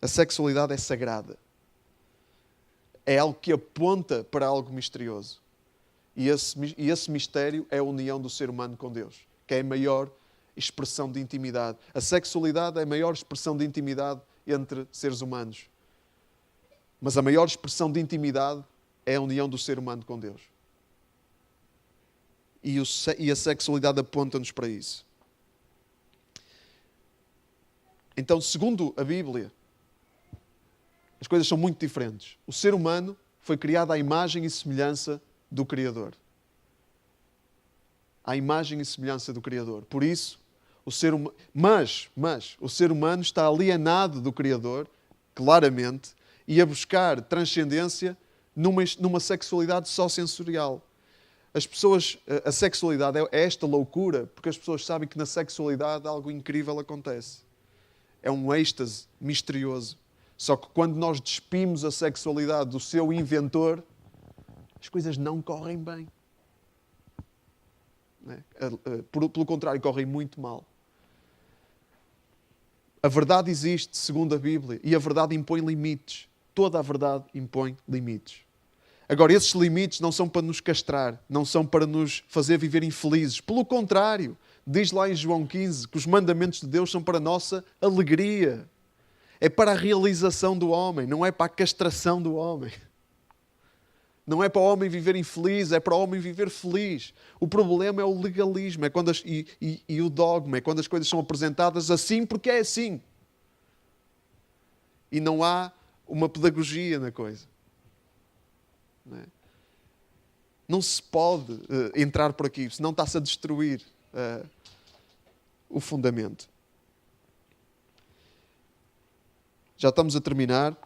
A sexualidade é sagrada. É algo que aponta para algo misterioso. E esse mistério é a união do ser humano com Deus, que é a maior expressão de intimidade. A sexualidade é a maior expressão de intimidade entre seres humanos. Mas a maior expressão de intimidade é a união do ser humano com Deus. E a sexualidade aponta-nos para isso. Então, segundo a Bíblia, as coisas são muito diferentes. O ser humano foi criado à imagem e semelhança do Criador. À imagem e semelhança do Criador. Por isso, o ser humano... Mas o ser humano está alienado do Criador, claramente, e a buscar transcendência numa sexualidade só sensorial. As pessoas... A sexualidade é esta loucura, porque as pessoas sabem que na sexualidade algo incrível acontece. É um êxtase misterioso. Só que quando nós despimos a sexualidade do seu inventor, as coisas não correm bem. Pelo contrário, correm muito mal. A verdade existe, segundo a Bíblia, e a verdade impõe limites. Toda a verdade impõe limites. Agora, esses limites não são para nos castrar, não são para nos fazer viver infelizes. Pelo contrário, diz lá em João 15 que os mandamentos de Deus são para a nossa alegria. É para a realização do homem, não é para a castração do homem. Não é para o homem viver infeliz, é para o homem viver feliz. O problema é o legalismo e o dogma, é quando as coisas são apresentadas assim porque é assim. E não há uma pedagogia na coisa. Não se pode entrar por aqui, senão está-se a destruir o fundamento. Já estamos a terminar.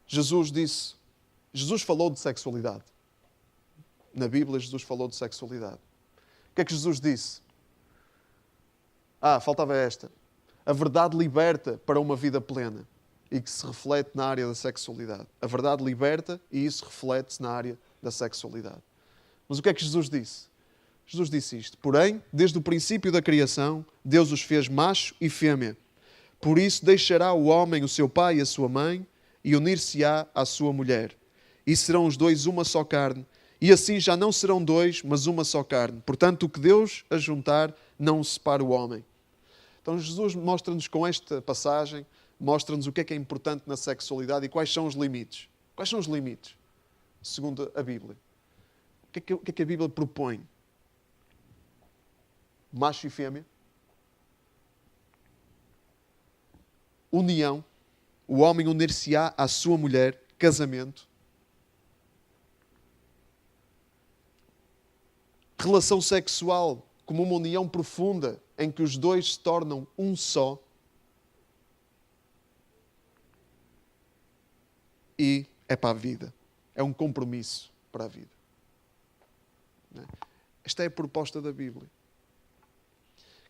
Jesus falou de sexualidade. Na Bíblia, Jesus falou de sexualidade. O que é que Jesus disse? Faltava esta. A verdade liberta para uma vida plena e que se reflete na área da sexualidade. A verdade liberta e isso reflete-se na área da sexualidade. Mas o que é que Jesus disse? Jesus disse isto. Porém, desde o princípio da criação, Deus os fez macho e fêmea. Por isso deixará o homem o seu pai e a sua mãe e unir-se-á à sua mulher. E serão os dois uma só carne. E assim já não serão dois, mas uma só carne. Portanto, o que Deus ajuntar, não separa o homem. Então Jesus mostra-nos com esta passagem, mostra-nos o que é importante na sexualidade e quais são os limites. Quais são os limites, segundo a Bíblia? O que é que a Bíblia propõe? Macho e fêmea. União. O homem unir-se-á à sua mulher. Casamento. Relação sexual como uma união profunda em que os dois se tornam um só. E é para a vida. É um compromisso para a vida. Esta é a proposta da Bíblia.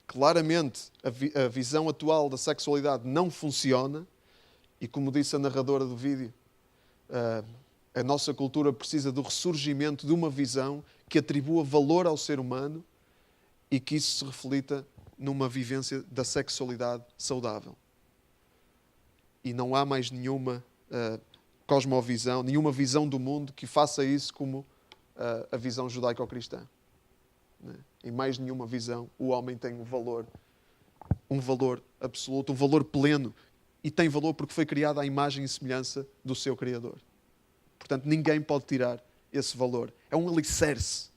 Claramente, a visão atual da sexualidade não funciona e, como disse a narradora do vídeo, a nossa cultura precisa do ressurgimento de uma visão que atribua valor ao ser humano e que isso se reflita numa vivência da sexualidade saudável. E não há mais nenhuma cosmovisão, nenhuma visão do mundo que faça isso como a visão judaico-cristã. Em mais nenhuma visão, o homem tem um valor absoluto, um valor pleno. E tem valor porque foi criado à imagem e semelhança do seu Criador. Portanto, ninguém pode tirar esse valor. É um alicerce.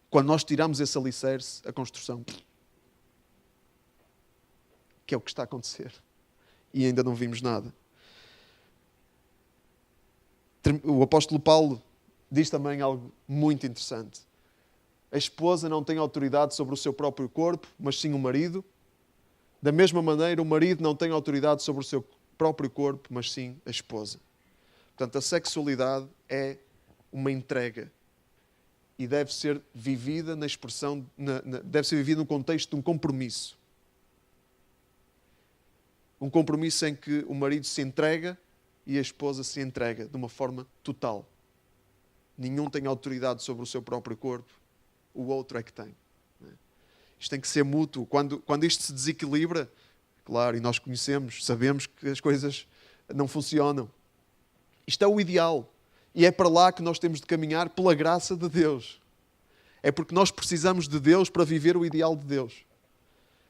Quando nós tiramos esse alicerce, a construção... que é o que está a acontecer. E ainda não vimos nada. O apóstolo Paulo diz também algo muito interessante. A esposa não tem autoridade sobre o seu próprio corpo, mas sim o marido. Da mesma maneira, o marido não tem autoridade sobre o seu próprio corpo, mas sim a esposa. Portanto, a sexualidade é uma entrega e deve ser vivida na expressão, deve ser vivida no contexto de um compromisso. Um compromisso em que o marido se entrega e a esposa se entrega de uma forma total. Nenhum tem autoridade sobre o seu próprio corpo, o outro é que tem. Isto tem que ser mútuo. Quando isto se desequilibra, claro, e nós conhecemos, sabemos que as coisas não funcionam. Isto é o ideal. E é para lá que nós temos de caminhar pela graça de Deus. É porque nós precisamos de Deus para viver o ideal de Deus.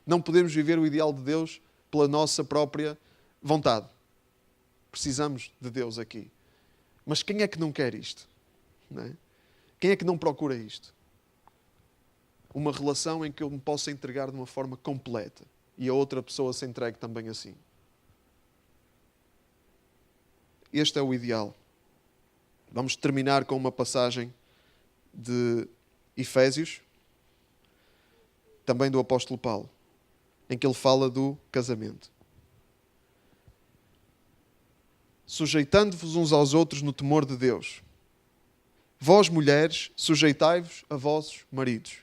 Não podemos viver o ideal de Deus pela nossa própria vontade. Precisamos de Deus aqui. Mas quem é que não quer isto? Não é? Quem é que não procura isto? Uma relação em que eu me possa entregar de uma forma completa e a outra pessoa se entregue também assim. Este é o ideal. Vamos terminar com uma passagem de Efésios, também do apóstolo Paulo, em que ele fala do casamento. Sujeitando-vos uns aos outros no temor de Deus. Vós, mulheres, sujeitai-vos a vossos maridos,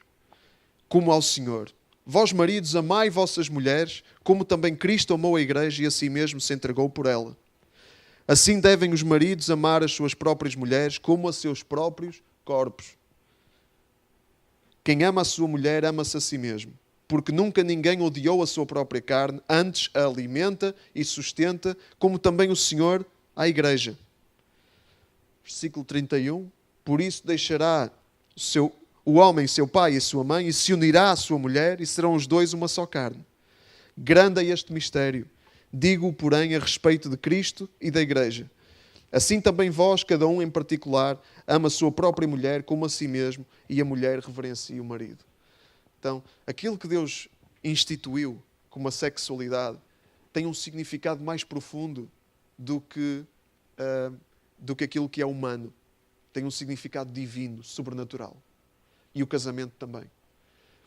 como ao Senhor. Vós, maridos, amai vossas mulheres, como também Cristo amou a igreja e a si mesmo se entregou por ela. Assim devem os maridos amar as suas próprias mulheres como a seus próprios corpos. Quem ama a sua mulher, ama-se a si mesmo, porque nunca ninguém odiou a sua própria carne, antes a alimenta e sustenta, como também o Senhor à igreja. Versículo 31. Por isso deixará o homem seu pai e sua mãe e se unirá à sua mulher e serão os dois uma só carne. Grande é este mistério. Digo-o, porém, a respeito de Cristo e da igreja. Assim também vós, cada um em particular, ama a sua própria mulher como a si mesmo e a mulher reverencia o marido. Então, aquilo que Deus instituiu como a sexualidade tem um significado mais profundo do que aquilo que é humano. Tem um significado divino, sobrenatural. E o casamento também.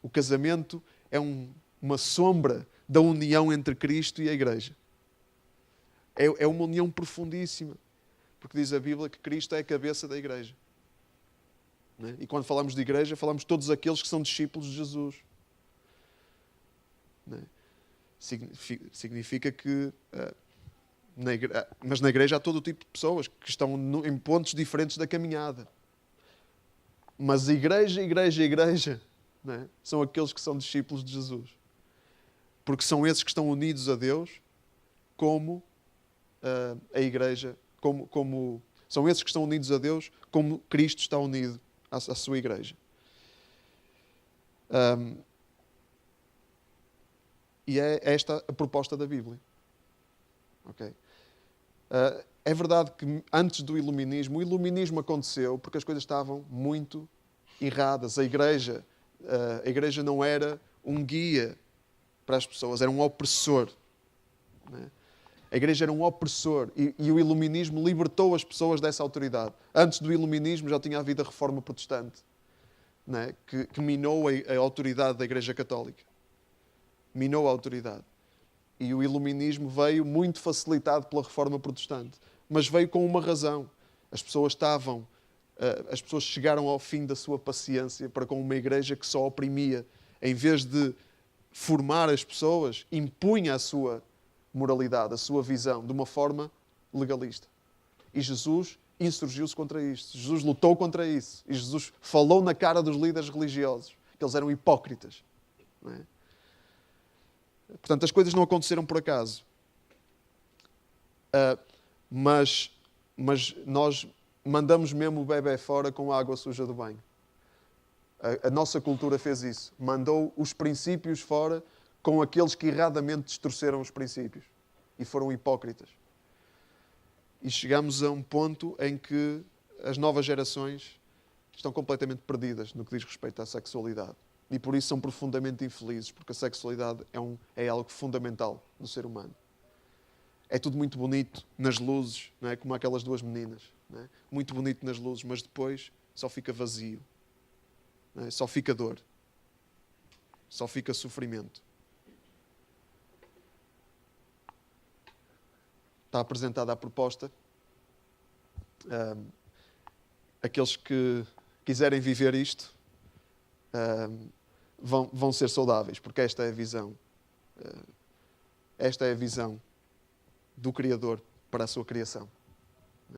O casamento é uma sombra da união entre Cristo e a igreja. É uma união profundíssima. Porque diz a Bíblia que Cristo é a cabeça da igreja. Não é? E quando falamos de igreja, falamos de todos aqueles que são discípulos de Jesus. Não é? Significa que... mas na igreja há todo o tipo de pessoas que estão em pontos diferentes da caminhada. Mas igreja, não é? São aqueles que são discípulos de Jesus. Porque são esses que estão unidos a Deus como a igreja, são esses que estão unidos a Deus como Cristo está unido à sua igreja. E é esta a proposta da Bíblia. Okay? É verdade que antes do iluminismo, o iluminismo aconteceu porque as coisas estavam muito erradas. A igreja não era um guia para as pessoas, era um opressor. Né? A igreja era um opressor e o iluminismo libertou as pessoas dessa autoridade. Antes do iluminismo já tinha havido a reforma protestante, né? que minou a autoridade da igreja católica. Minou a autoridade. E o iluminismo veio muito facilitado pela reforma protestante. Mas veio com uma razão. As pessoas chegaram ao fim da sua paciência para com uma igreja que só oprimia. Em vez de formar as pessoas, impunha a sua moralidade, a sua visão, de uma forma legalista. E Jesus insurgiu-se contra isto. Jesus lutou contra isso. E Jesus falou na cara dos líderes religiosos, que eles eram hipócritas. Não é? Portanto, as coisas não aconteceram por acaso. Mas nós mandamos mesmo o bebê fora com a água suja do banho. A nossa cultura fez isso. Mandou os princípios fora com aqueles que erradamente distorceram os princípios. E foram hipócritas. E chegamos a um ponto em que as novas gerações estão completamente perdidas no que diz respeito à sexualidade. E por isso são profundamente infelizes, porque a sexualidade é algo fundamental no ser humano. É tudo muito bonito nas luzes, não é? Como aquelas duas meninas. Não é? Muito bonito nas luzes, mas depois só fica vazio. não é? Só fica dor. Só fica sofrimento. Está apresentada a proposta. Aqueles que quiserem viver isto vão ser saudáveis, porque esta é a visão. Esta é a visão do Criador para a sua criação.